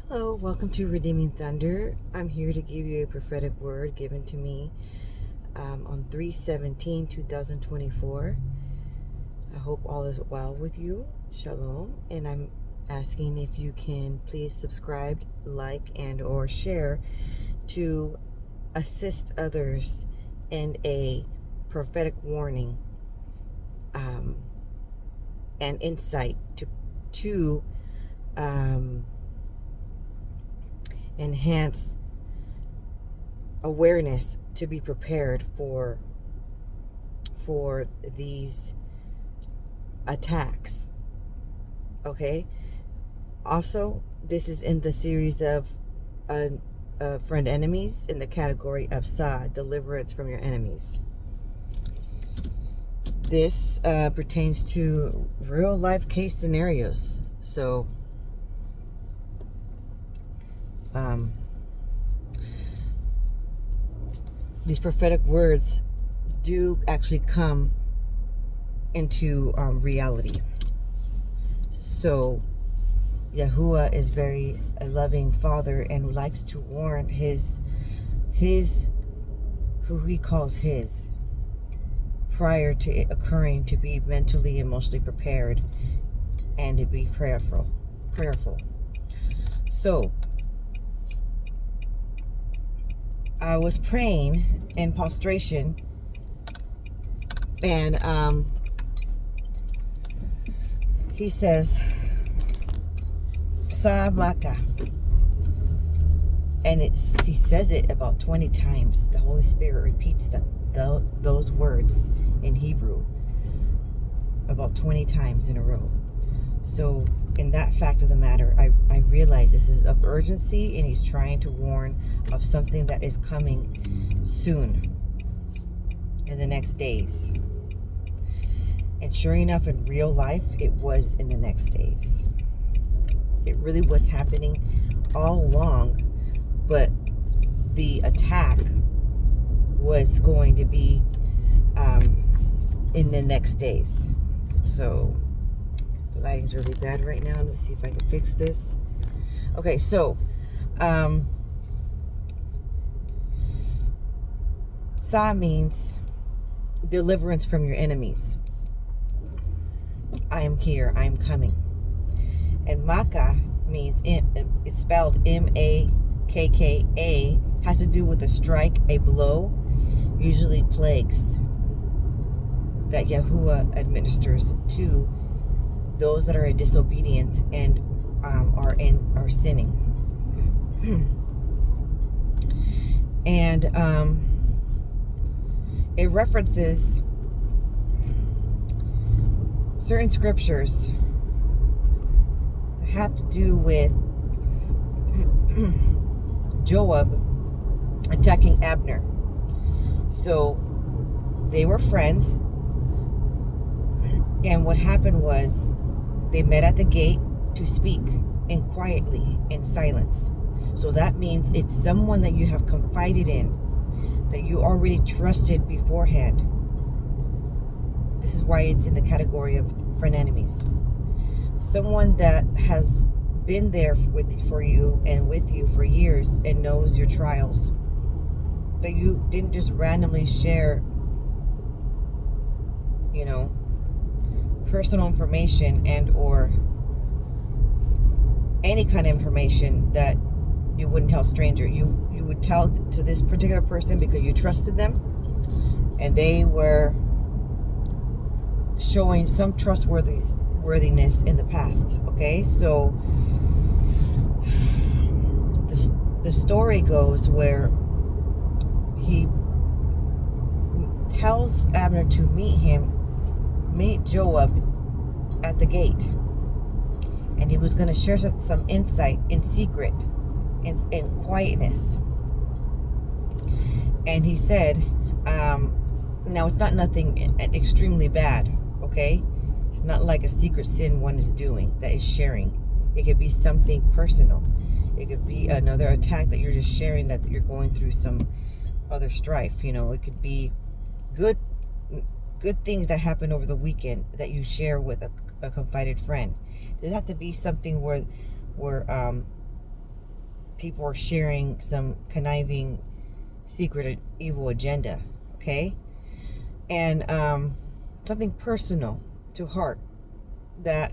Hello, welcome to Redeeming Thunder. I'm here to give you a prophetic word given to me on 3/17/2024. I hope all is well with you. Shalom. And I'm asking if you can please subscribe, like, and or share to assist others in a prophetic warning and insight to enhance awareness to be prepared for these attacks. Okay, also this is in the series of friend enemies, in the category of deliverance from your enemies. This pertains to real life case scenarios. So these prophetic words do actually come into reality. So Yahuah is very a loving father and likes to warn his who he calls his, prior to it occurring, to be mentally, emotionally prepared and to be prayerful. So I was praying in prostration, and he says Samaka, and he says it about 20 times. The Holy Spirit repeats those words in Hebrew about 20 times in a row. So in that fact of the matter, I realize this is of urgency, and he's trying to warn of something that is coming soon, in the next days. And sure enough, in real life, it was in the next days. It really was happening all along, but the attack was going to be in the next days. So the lighting's really bad right now. Let me see if I can fix this. Okay, so Sa means deliverance from your enemies. I am here, I am coming. And Maka means, it's spelled M-A-K-K-A, has to do with a strike, a blow, usually plagues that Yahuah administers to those that are in disobedience and are sinning. And it references certain scriptures that have to do with Joab attacking Abner. So they were friends, and what happened was they met at the gate to speak, and quietly, in silence. So that means it's someone that you have confided in, that you already trusted beforehand. This is why it's in the category of friend enemies. Someone that has been there for you and with you for years and knows your trials, that you didn't just randomly share, personal information and or any kind of information that you wouldn't tell a stranger. You would tell to this particular person because you trusted them, and they were showing some trustworthiness in the past. Okay, so the story goes where he tells Abner to meet Joab at the gate, and he was going to share some insight in secret, in quietness. And he said, now it's not nothing extremely bad, okay? It's not like a secret sin one is doing that is sharing. It could be something personal. It could be another attack that you're just sharing, that you're going through some other strife. It could be good things that happen over the weekend that you share with a confided friend. It doesn't have to be something where people are sharing some conniving, secret, evil agenda, okay? And something personal to heart, that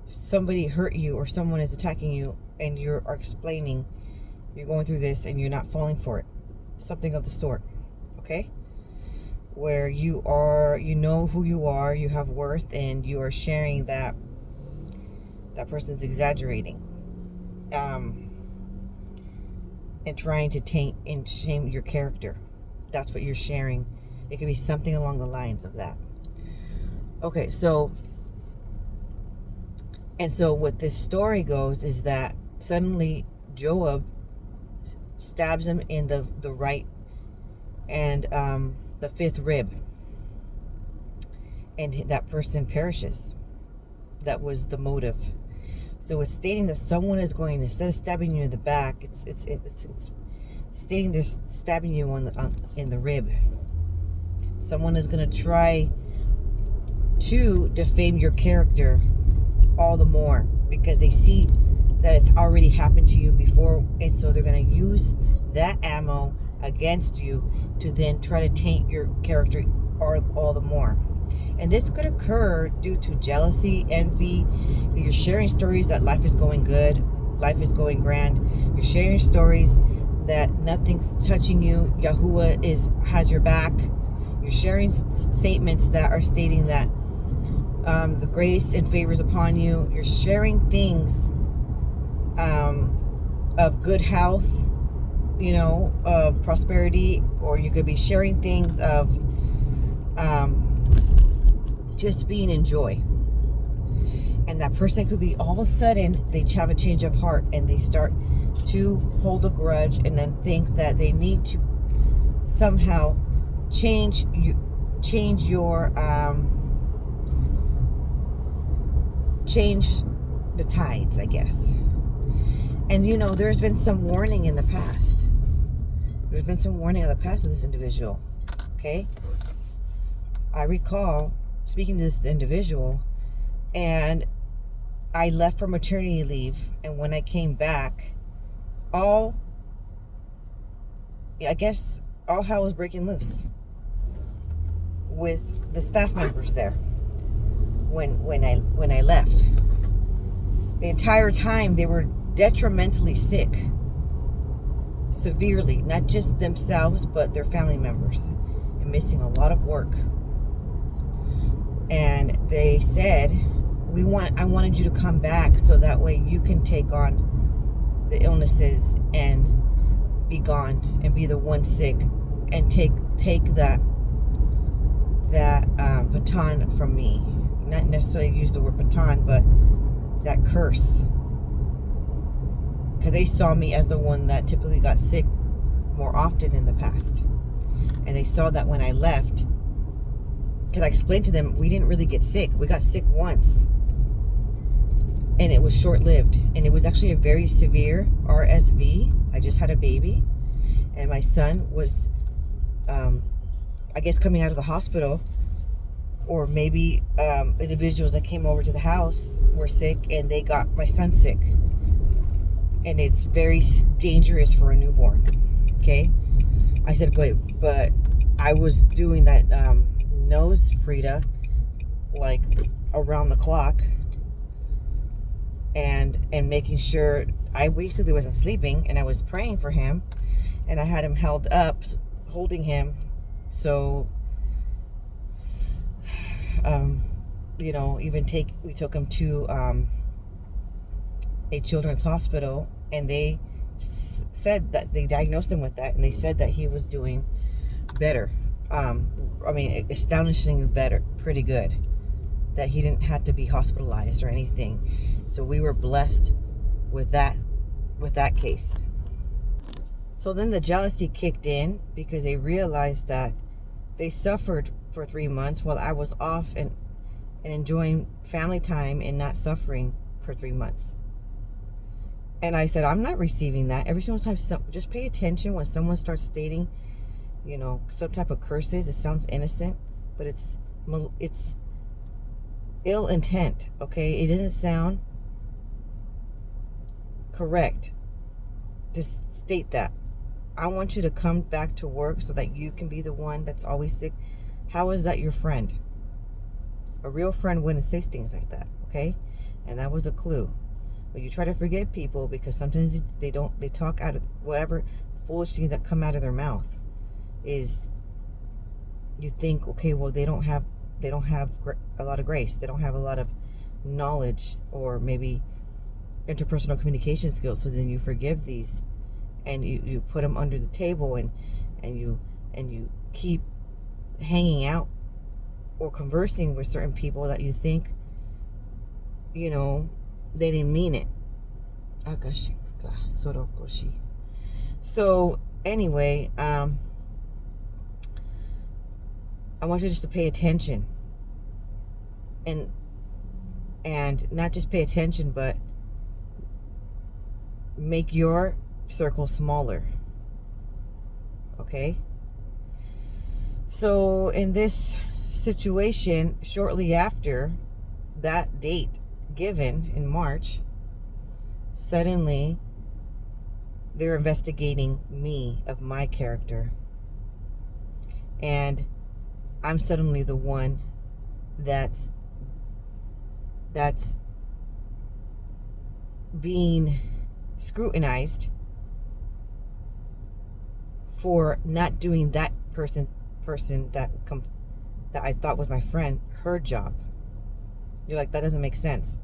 somebody hurt you or someone is attacking you, and you are explaining you're going through this and you're not falling for it. Something of the sort, okay? Where you are, you know who you are, you have worth, and you are sharing that that person's exaggerating, and trying to taint and shame your character. That's what you're sharing. It could be something along the lines of that. Okay, so what this story goes is that suddenly Joab stabs him in the right and the fifth rib, and that person perishes. That was the motive. So it's stating that someone is going, instead of stabbing you in the back, it's stating they're stabbing you in the rib. Someone is going to try to defame your character all the more, because they see that it's already happened to you before, and so they're going to use that ammo against you to then try to taint your character all the more. And this could occur due to jealousy, envy. You're sharing stories that life is going good, life is going grand. You're sharing stories that nothing's touching you. Yahuah has your back. You're sharing statements that are stating that the grace and favors upon you. You're sharing things of good health, of prosperity, or you could be sharing things of just being in joy. And that person could be, all of a sudden they have a change of heart, and they start to hold a grudge, and then think that they need to somehow change your change the tides, I guess. And there's been some warning in the past. There's been some warning in the past of this individual. Okay, I recall speaking to this individual, and I left for maternity leave, and when I came back, all hell was breaking loose with the staff members there when I left. The entire time they were detrimentally sick, severely, not just themselves but their family members, and missing a lot of work. And they said, I wanted you to come back so that way you can take on the illnesses and be gone and be the one sick, and take that baton from me. Not necessarily use the word baton, but that curse. Because they saw me as the one that typically got sick more often in the past. And they saw that when I left, because I explained to them, we didn't really get sick. We got sick once. And it was short-lived. And it was actually a very severe RSV. I just had a baby. And my son was, I guess, coming out of the hospital. Or maybe individuals that came over to the house were sick, and they got my son sick. And it's very dangerous for a newborn. Okay? I said, but I was doing that nose, Frida, like around the clock, and making sure I basically wasn't sleeping, and I was praying for him, and I had him held up, holding him. So we took him to a children's hospital, and they said that they diagnosed him with that, and they said that he was doing better. Astonishingly better, pretty good. That he didn't have to be hospitalized or anything. So we were blessed with that case. So then the jealousy kicked in, because they realized that they suffered for 3 months while I was off and enjoying family time and not suffering for 3 months. And I said, I'm not receiving that. Every single time, just pay attention when someone starts stating, some type of curses. It sounds innocent, but it's ill intent, okay? It doesn't sound correct. just state that. I want you to come back to work so that you can be the one that's always sick. How is that your friend? A real friend wouldn't say things like that, okay? And that was a clue. But you try to forget people because sometimes they talk out of whatever foolish things that come out of their mouth is, you think, okay, well, they don't have a lot of grace. They don't have a lot of knowledge or maybe interpersonal communication skills. So then you forgive these and you put them under the table and you keep hanging out or conversing with certain people that you think, you know, they didn't mean it. So anyway, I want you just to pay attention and not just pay attention, but make your circle smaller. Okay? So in this situation, shortly after that date given in March, suddenly they're investigating me of my character. And I'm suddenly the one that's being scrutinized for not doing that person that I thought was my friend, her job. You're like, that doesn't make sense.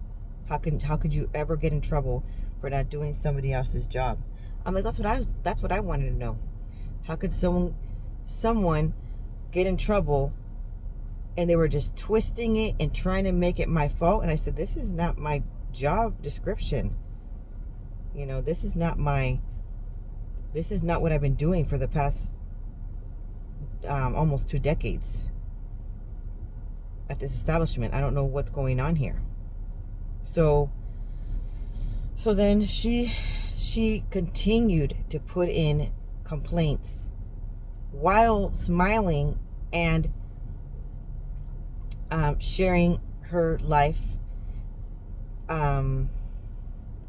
How could you ever get in trouble for not doing somebody else's job? I'm like, that's what I wanted to know. How could someone get in trouble and they were just twisting it and trying to make it my fault? And I said, this is not my job description. You know, this is not what I've been doing for the past almost 2 decades at this establishment. I don't know what's going on here. So then she continued to put in complaints while smiling and sharing her life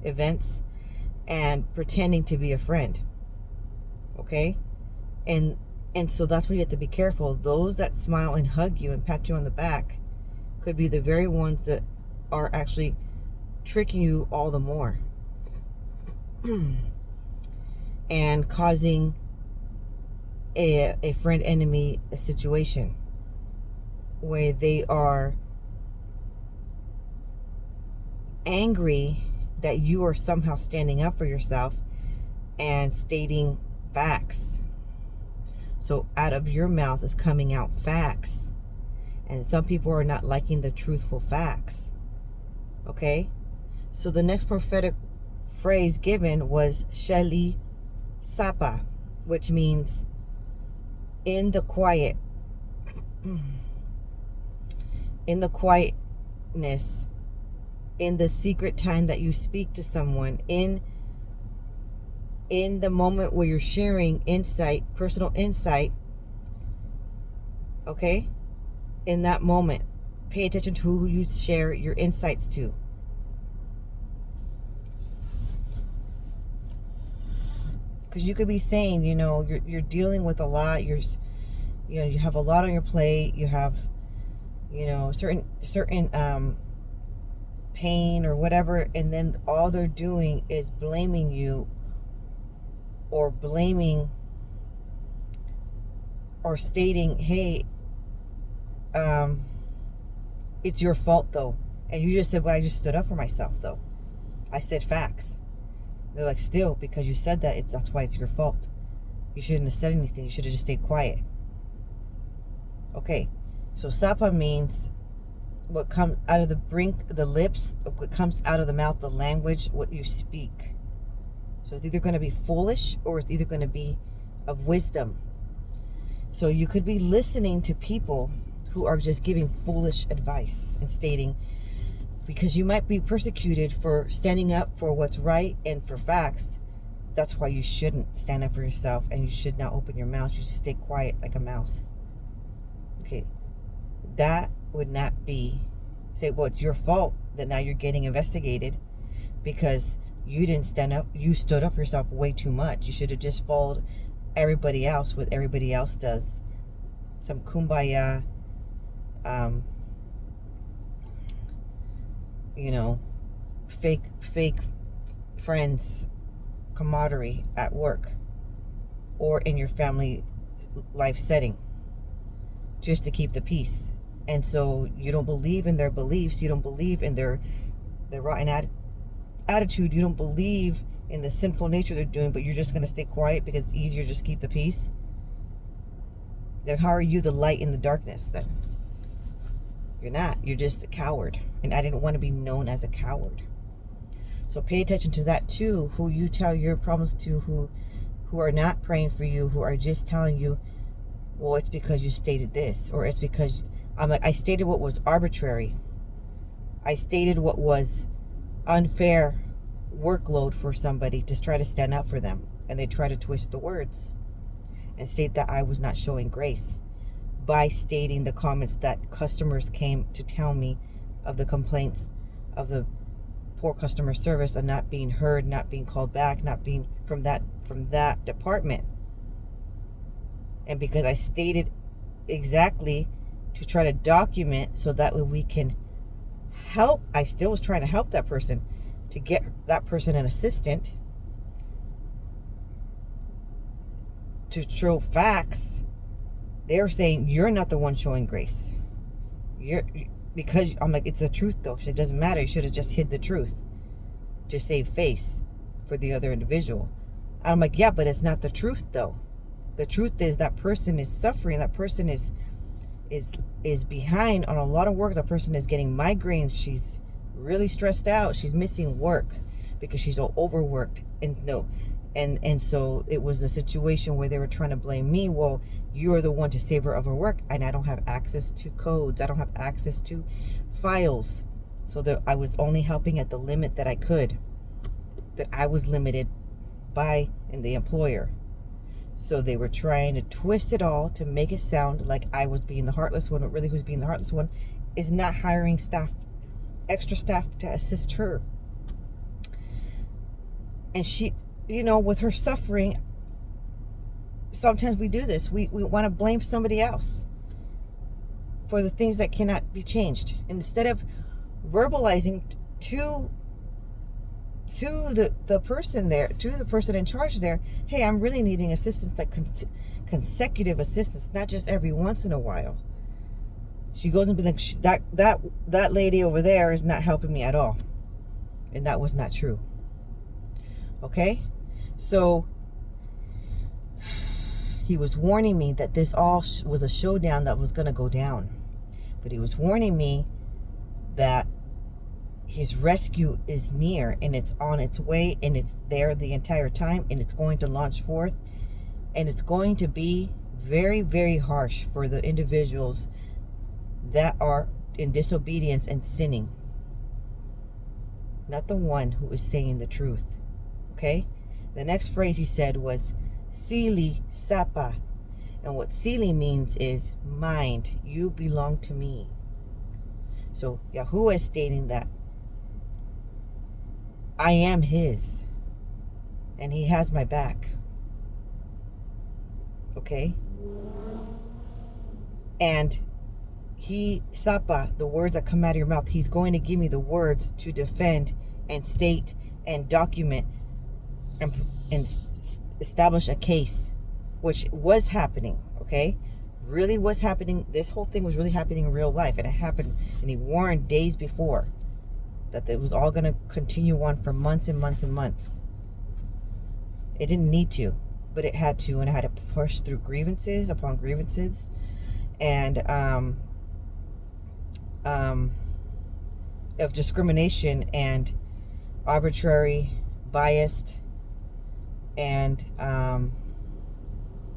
events and pretending to be a friend. Okay? And so that's where you have to be careful. Those that smile and hug you and pat you on the back could be the very ones that are actually tricking you all the more and causing a friend-enemy situation where they are angry that you are somehow standing up for yourself and stating facts. So out of your mouth is coming out facts. And some people are not liking the truthful facts. Okay? So the next prophetic phrase given was Sheli Sapa, which means in the quiet. In the quietness. In the secret time that you speak to someone. In the moment where you're sharing insight, personal insight. Okay? In that moment, pay attention to who you share your insights to. Because you could be saying, you know, you're dealing with a lot. You have a lot on your plate. You have, you know, certain pain or whatever, and then all they're doing is blaming you, or blaming, or stating, hey, it's your fault though. And you just said, well, I just stood up for myself though. I said facts. They're like, still, because you said that, that's why it's your fault. You shouldn't have said anything. You should have just stayed quiet. Okay, so sapa means what comes out of the lips, what comes out of the mouth, the language, what you speak. So it's either going to be foolish or it's either going to be of wisdom. So you could be listening to people who are just giving foolish advice and stating, because you might be persecuted for standing up for what's right and for facts. That's why you shouldn't stand up for yourself, and you should not open your mouth. You should stay quiet like a mouse. Okay, that would not be, say, well, it's your fault that now you're getting investigated because You didn't stand up. You stood up for yourself way too much. You should have just followed everybody else, what everybody else does. Some kumbaya, you know, fake friends, camaraderie at work or in your family life setting, just to keep the peace. And so you don't believe in their beliefs. You don't believe in their rotten attitude. You don't believe in the sinful nature they're doing, but you're just going to stay quiet because it's easier to just keep the peace. Then how are you the light in the darkness then? You're not. You're just a coward. And I didn't want to be known as a coward. So pay attention to that too, who you tell your problems to, who are not praying for you, who are just telling you, well, it's because you stated this, or it's because I stated what was arbitrary. I stated what was unfair workload for somebody to try to stand up for them. And they try to twist the words and state that I was not showing grace by stating the comments that customers came to tell me of the complaints of the poor customer service, of not being heard, not being called back, not being from that department. And because I stated exactly to try to document so that way we can help, I still was trying to help that person to get that person an assistant to show facts. They're saying you're not the one showing grace. Because I'm like, it's the truth though. It doesn't matter. You should have just hid the truth to save face for the other individual. And I'm like, yeah, but it's not the truth though. The truth is that person is suffering. That person is behind on a lot of work. That person is getting migraines. She's really stressed out. She's missing work because she's overworked. And so it was a situation where they were trying to blame me. Well, you're the one to save her of her work, and I don't have access to codes. I don't have access to files. So that I was only helping at the limit that I could, that I was limited by in the employer. So they were trying to twist it all to make it sound like I was being the heartless one, but really who's being the heartless one is not hiring staff, extra staff to assist her. And she, you know, with her suffering, sometimes we do this. We want to blame somebody else for the things that cannot be changed. Instead of verbalizing to the person there, to the person in charge there, hey, I'm really needing assistance, like consecutive assistance, not just every once in a while. She goes and be like, that lady over there is not helping me at all. And that was not true. Okay? So he was warning me that this all was a showdown that was going to go down. But he was warning me that his rescue is near and it's on its way and it's there the entire time and it's going to launch forth, and it's going to be very, very harsh for the individuals that are in disobedience and sinning. Not the one who is saying the truth. Okay? The next phrase he said was Sili Sapa. And what Sili means is mind. You belong to me. So Yahuah is stating that I am his. And he has my back. Okay? And he, Sapa, the words that come out of your mouth, he's going to give me the words to defend and state and document and establish a case, which was happening, okay? Really was happening. This whole thing was really happening in real life, and it happened, and he warned days before that it was all going to continue on for months and months and months. It didn't need to, but it had to, and I had to push through grievances upon grievances, and of discrimination and arbitrary, biased, and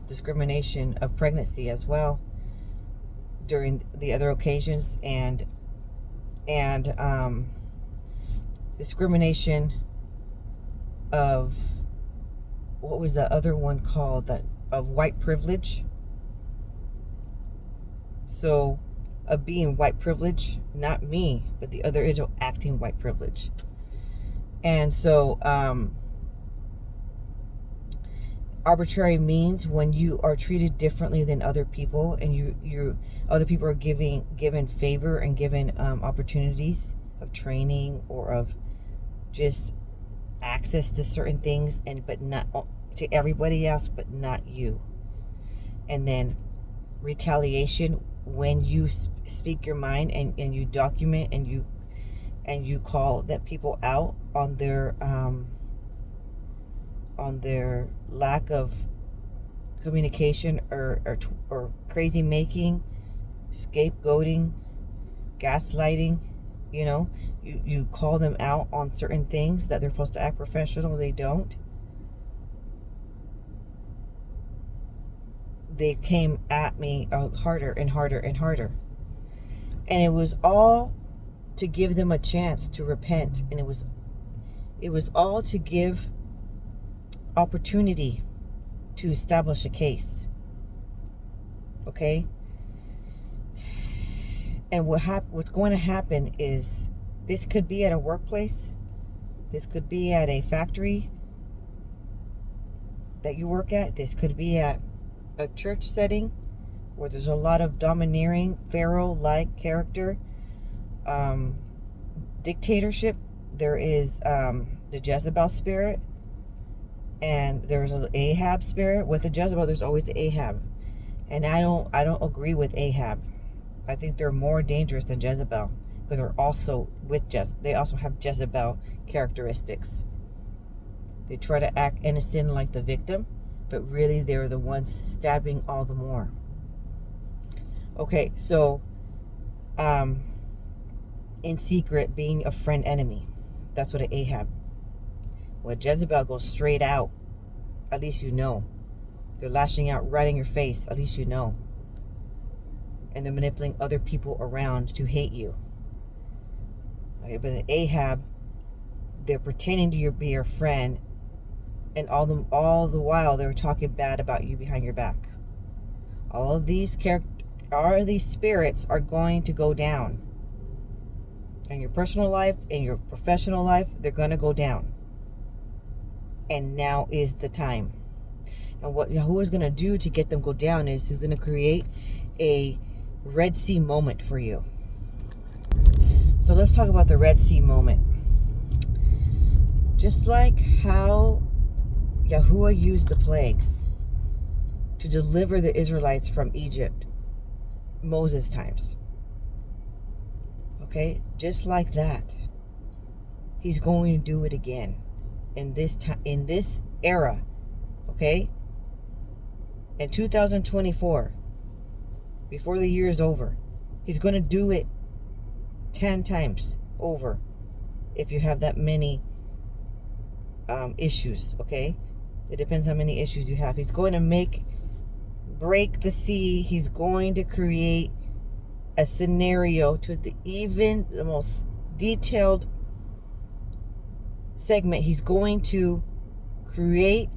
discrimination of pregnancy as well during the other occasions, and discrimination of, what was the other one called, that of white privilege. So of being white privilege, not me, but the other individual acting white privilege. And so arbitrary means when you are treated differently than other people, and you other people are given favor and given opportunities of training or of just access to certain things, but not to everybody else, but not you. And then retaliation, when you speak your mind and you document and you call that people out on their lack of communication or crazy making, scapegoating, gaslighting. You call them out on certain things that they're supposed to act professional, they don't. They came at me harder and harder and harder. And it was all to give them a chance to repent. And it was all to give opportunity to establish a case. Okay? And what's going to happen is, this could be at a workplace. This could be at a factory that you work at. This could be at a church setting where there's a lot of domineering, pharaoh-like character, dictatorship. There is the Jezebel spirit, and there's an Ahab spirit. With the Jezebel, there's always the Ahab, and I don't agree with Ahab. I think they're more dangerous than Jezebel, because they're also they also have Jezebel characteristics. They try to act innocent like the victim, but really they're the ones stabbing all the more. Okay, so in secret, being a friend enemy. That's what an Ahab. Well, Jezebel goes straight out. At least you know. They're lashing out right in your face. At least you know. And they're manipulating other people around to hate you. Okay, but an Ahab, they're pretending to be your friend, and all the while they're talking bad about you behind your back. All of these spirits are going to go down. In your personal life, in your professional life, they're going to go down. And now is the time. And what Yahuwah is going to do to get them go down is he's going to create a Red Sea moment for you. So let's talk about the Red Sea moment. Just like how Yahuwah used the plagues to deliver the Israelites from Egypt, Moses' times. Okay, just like that, he's going to do it again in this era. Okay, in 2024, before the year is over, he's going to do it 10 times over. If you have that many issues, okay, it depends how many issues you have. He's going to break the sea. He's going to create a scenario to the most detailed segment. He's going to create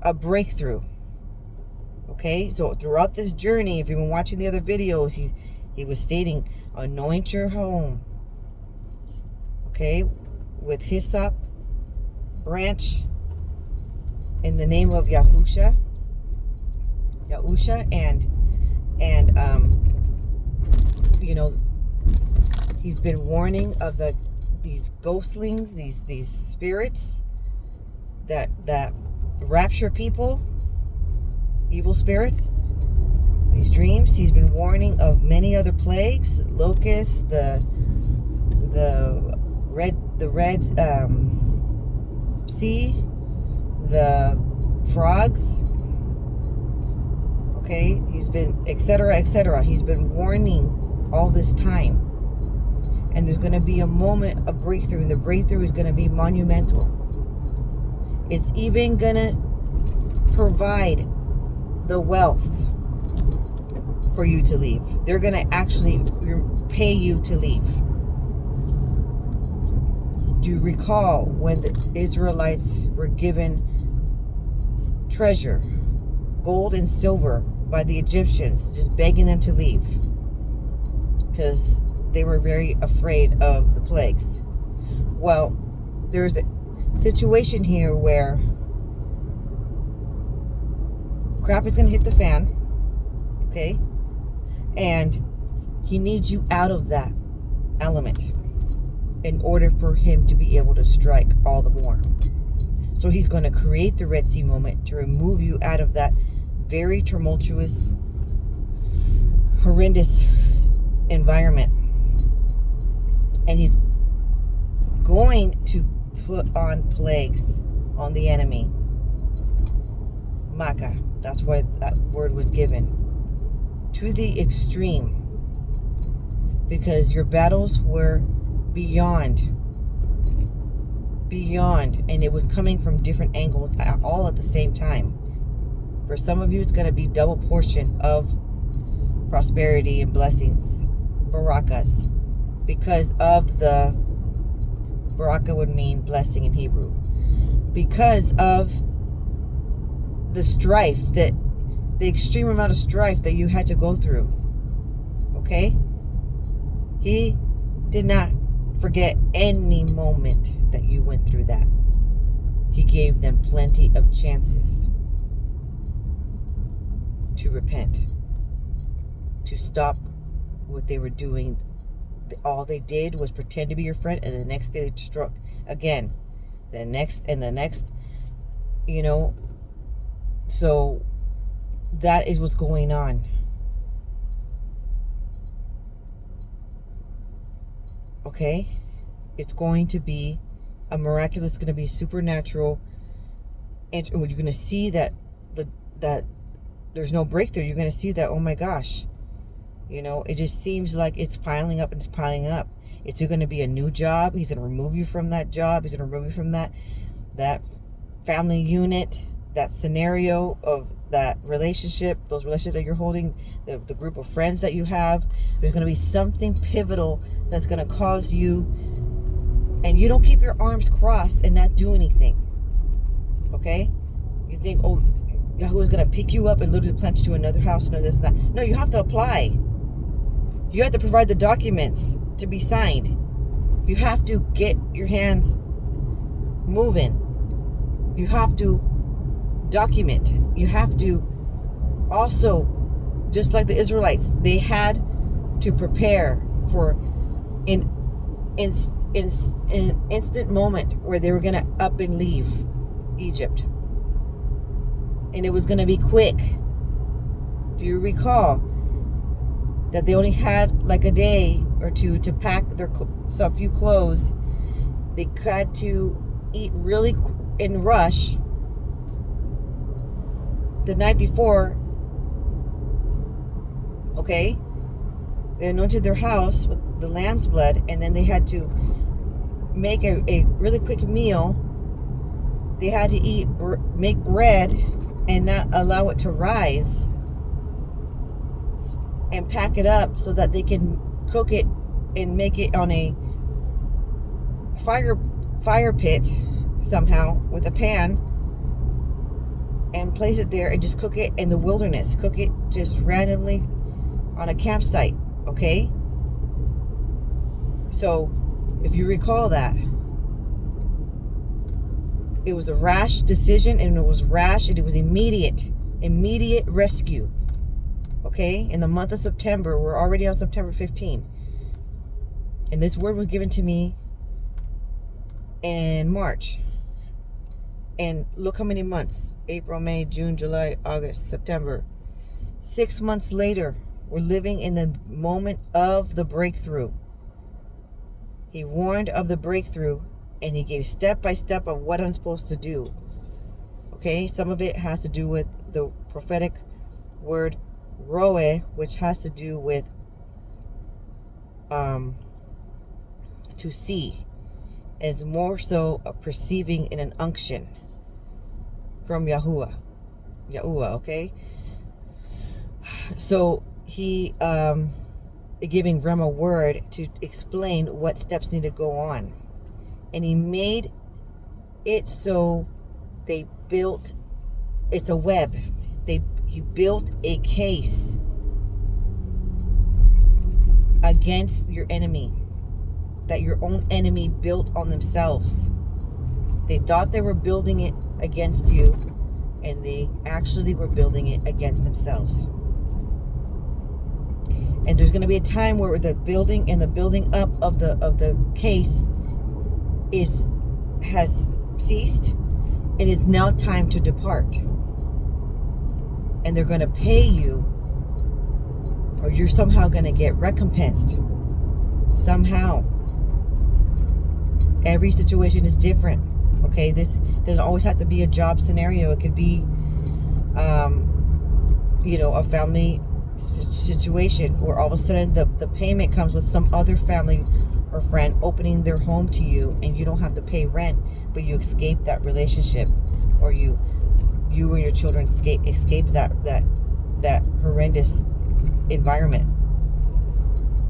a breakthrough. Okay, so throughout this journey, if you've been watching the other videos, he was stating, anoint your home, okay, with hyssop branch in the name of Yahusha, and he's been warning of these ghostlings, these spirits that rapture people, evil spirits, these dreams. He's been warning of many other plagues, locusts, the red sea, the frogs. Okay, he's been etc. He's been warning all this time, and there's going to be a moment of breakthrough, and the breakthrough is going to be monumental. It's even going to provide the wealth for you to leave. They're going to actually pay you to leave. Do you recall when the Israelites were given treasure, gold and silver, by the Egyptians, just begging them to leave because they were very afraid of the plagues? Well, there's a situation here where crap is going to hit the fan, okay? And he needs you out of that element in order for him to be able to strike all the more. So he's going to create the Red Sea moment to remove you out of that very tumultuous, horrendous environment. And he's going to put on plagues on the enemy. Maka, that's why that word was given. To the extreme. Because your battles were beyond. And it was coming from different angles all at the same time. For some of you, it's going to be double portion of prosperity and blessings. Barakas. Because of the... Baraka would mean blessing in Hebrew. Because of the strife, the extreme amount of strife that you had to go through. Okay? He did not forget any moment that you went through that. He gave them plenty of chances to repent, to stop what they were doing. All they did was pretend to be your friend, and the next day they struck again. The next, you know. So that is what's going on. Okay? It's going to be a miraculous, going to be supernatural. And you're going to see that there's no breakthrough. You're going to see that, oh my gosh. You know, it just seems like it's piling up and it's piling up. It's going to be a new job. He's going to remove you from that job. He's going to remove you from that family unit, that scenario of that relationship, those relationships that you're holding, the group of friends that you have. There's going to be something pivotal that's going to cause you, and you don't keep your arms crossed and not do anything. Okay? You think, oh, Yahuah is going to pick you up and literally plant you to another house, another this and that. No, you have to apply. You have to provide the documents to be signed. You have to get your hands moving. You have to document. You have to also, just like the Israelites, they had to prepare for an instant moment where they were going to up and leave Egypt. And it was going to be quick. Do you recall that they only had like a day or two to pack a few clothes? They had to eat really in rush the night before. Okay? They anointed their house with the lamb's blood, and then they had to make a really quick meal. They had to make bread and not allow it to rise, and pack it up so that they can cook it and make it on a fire pit somehow with a pan, and place it there and just cook it in the wilderness. Cook it just randomly on a campsite. Okay? So, if you recall that, it was a rash decision, and it was rash, and it was immediate rescue. Okay? In the month of September, we're already on September 15. And this word was given to me in March. And look how many months. April, May, June, July, August, September. 6 months later, we're living in the moment of the breakthrough. He warned of the breakthrough, and he gave step by step of what I'm supposed to do. Okay? Some of it has to do with the prophetic word roe, which has to do with to see. It's more so a perceiving in an unction from Yahuah, okay? So he giving Rem a word to explain what steps need to go on. And he made it so they built, it's a web. He built a case against your enemy that your own enemy built on themselves. They thought they were building it against you, and they actually were building it against themselves. And there's going to be a time where the building and the building up of the case has ceased. It is now time to depart. And they're going to pay you, or you're somehow going to get recompensed. Somehow. Every situation is different. Okay, this doesn't always have to be a job scenario. It could be, you know, a family situation where all of a sudden the payment comes with some other family or friend opening their home to you, and you don't have to pay rent, but you escape that relationship, or you and your children escape that horrendous environment.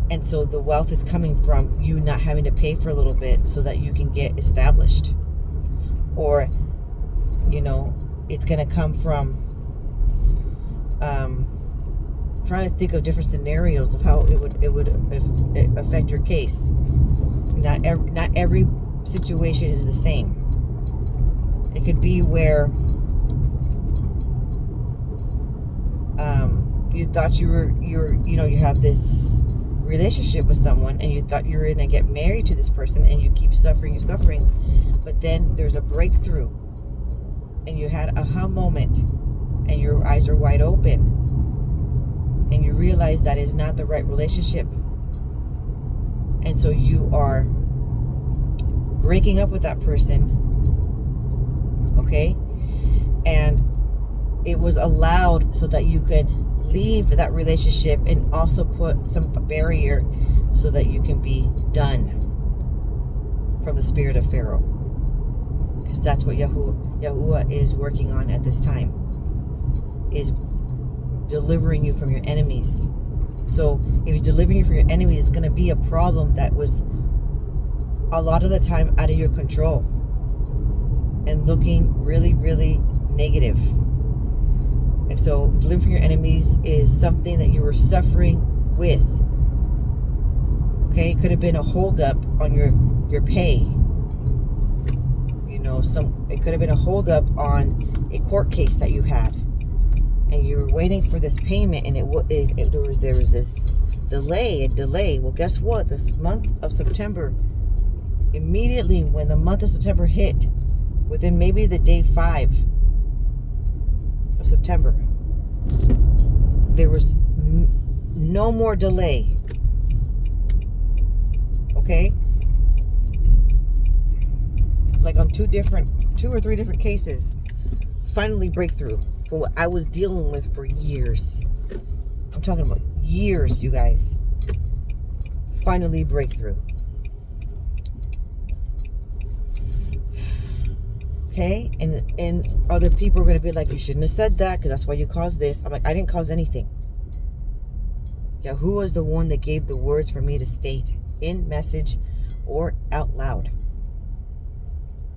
And so the wealth is coming from you not having to pay for a little bit so that you can get established. Or, you know, it's going to come from trying to think of different scenarios of how it would affect your case. Not every situation is the same. It could be where you thought you have this relationship with someone, and you thought you were gonna get married to this person, and you keep suffering, but then there's a breakthrough, and you had a aha moment, and your eyes are wide open, and you realize that is not the right relationship, and so you are breaking up with that person. Okay, and it was allowed so that you could leave that relationship, and also put some barrier so that you can be done from the spirit of Pharaoh, because that's what Yahuah is working on at this time, is delivering you from your enemies. So if he's delivering you from your enemies, it's going to be a problem that was a lot of the time out of your control and looking really, really negative. And so delivering from your enemies is something that you were suffering with. Okay, it could have been a holdup on your pay. You know, it could have been a holdup on a court case that you had, and you were waiting for this payment, and there was this delay. Well, guess what? This month of September, immediately when the month of September hit, within maybe the day 5 of September, there was no more delay. Okay, like on 2 or 3 different cases, finally breakthrough for what I was dealing with for years. I'm talking about years, you guys. Finally breakthrough. Okay, and other people are going to be like, you shouldn't have said that because that's why you caused this. I'm like, I didn't cause anything. Yahuah is the one that gave the words for me to state in message or out loud.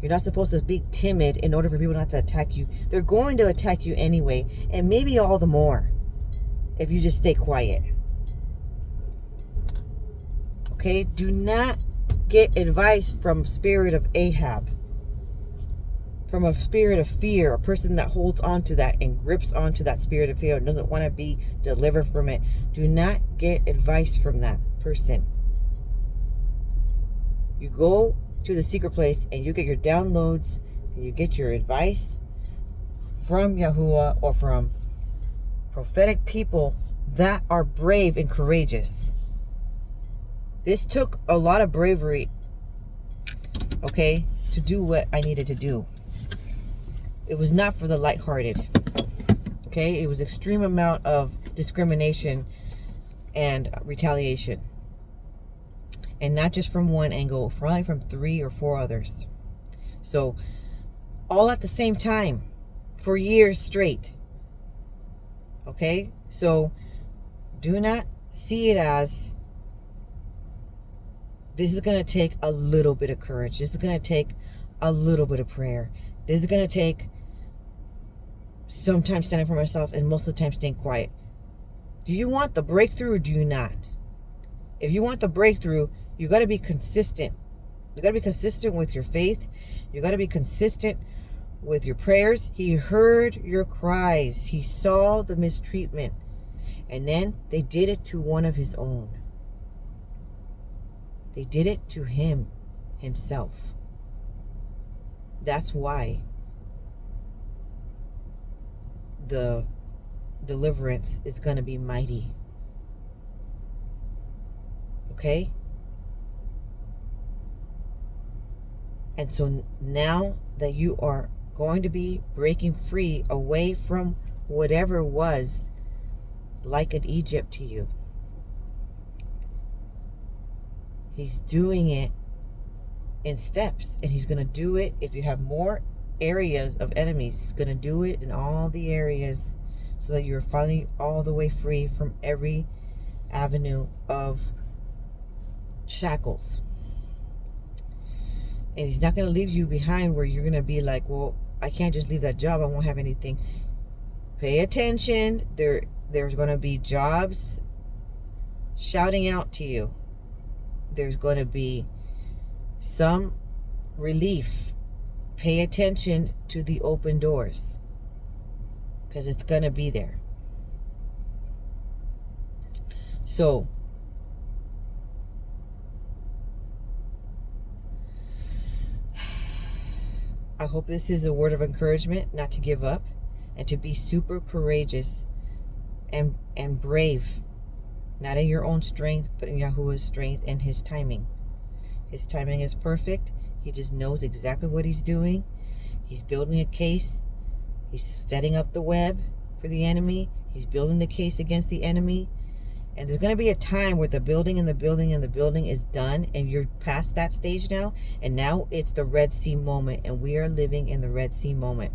You're not supposed to be timid in order for people not to attack you. They're going to attack you anyway, and maybe all the more if you just stay quiet. Okay, do not get advice from spirit of Ahab, from a spirit of fear, a person that holds on to that and grips onto that spirit of fear and doesn't want to be delivered from it. Do not get advice from that person. You go to the secret place and you get your downloads and you get your advice from Yahuah or from prophetic people that are brave and courageous. This took a lot of bravery, okay, to do what I needed to do. It was not for the lighthearted. Okay, it was extreme amount of discrimination and retaliation. And not just from one angle, probably from 3 or 4 others. So, all at the same time, for years straight. Okay? So, do not see it as, this is going to take a little bit of courage. This is going to take a little bit of prayer. This is going to take sometimes standing for myself and most of the time staying quiet. Do you want the breakthrough or do you not? If you want the breakthrough, You got to be consistent. You got to be consistent with your faith. You got to be consistent with your prayers. He heard your cries. He saw the mistreatment. And then they did it to one of his own. They did it to him, himself. That's why the deliverance is going to be mighty. Okay? And so now that you are going to be breaking free away from whatever was like an Egypt to you, he's doing it in steps, and he's going to do it. If you have more areas of enemies, he's going to do it in all the areas, so that you're finally all the way free from every avenue of shackles. And he's not going to leave you behind where you're going to be like, well, I can't just leave that job, I won't have anything. Pay attention. There's going to be jobs shouting out to you. There's going to be some relief. Pay attention to the open doors, because it's going to be there. So I hope this is a word of encouragement not to give up, and to be super courageous and brave, not in your own strength, but in Yahuah's strength and his timing. His timing is perfect. He just knows exactly what he's doing. He's building a case. He's setting up the web for the enemy. He's building the case against the enemy. And there's going to be a time where the building is done, and you're past that stage now. And now it's the Red Sea moment, and we are living in the Red Sea moment.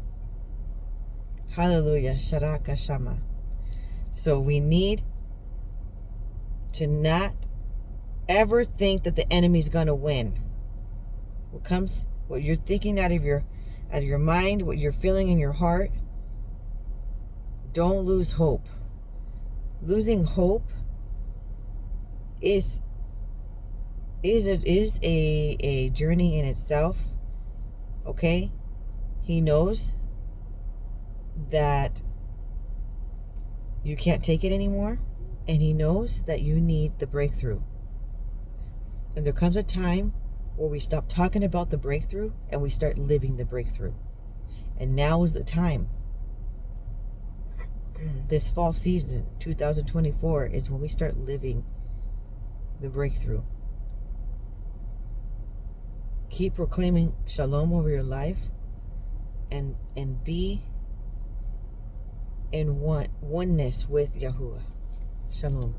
Hallelujah. Sharaka Shama. So we need to not ever think that the enemy's going to win. What you're thinking out of your mind, what you're feeling in your heart, don't lose hope. Losing hope is a journey in itself. Okay? He knows that you can't take it anymore, and he knows that you need the breakthrough. And there comes a time where we stop talking about the breakthrough and we start living the breakthrough. And now is the time. This fall season, 2024, is when we start living the breakthrough. Keep proclaiming shalom over your life, and be in oneness with Yahuah. Shalom.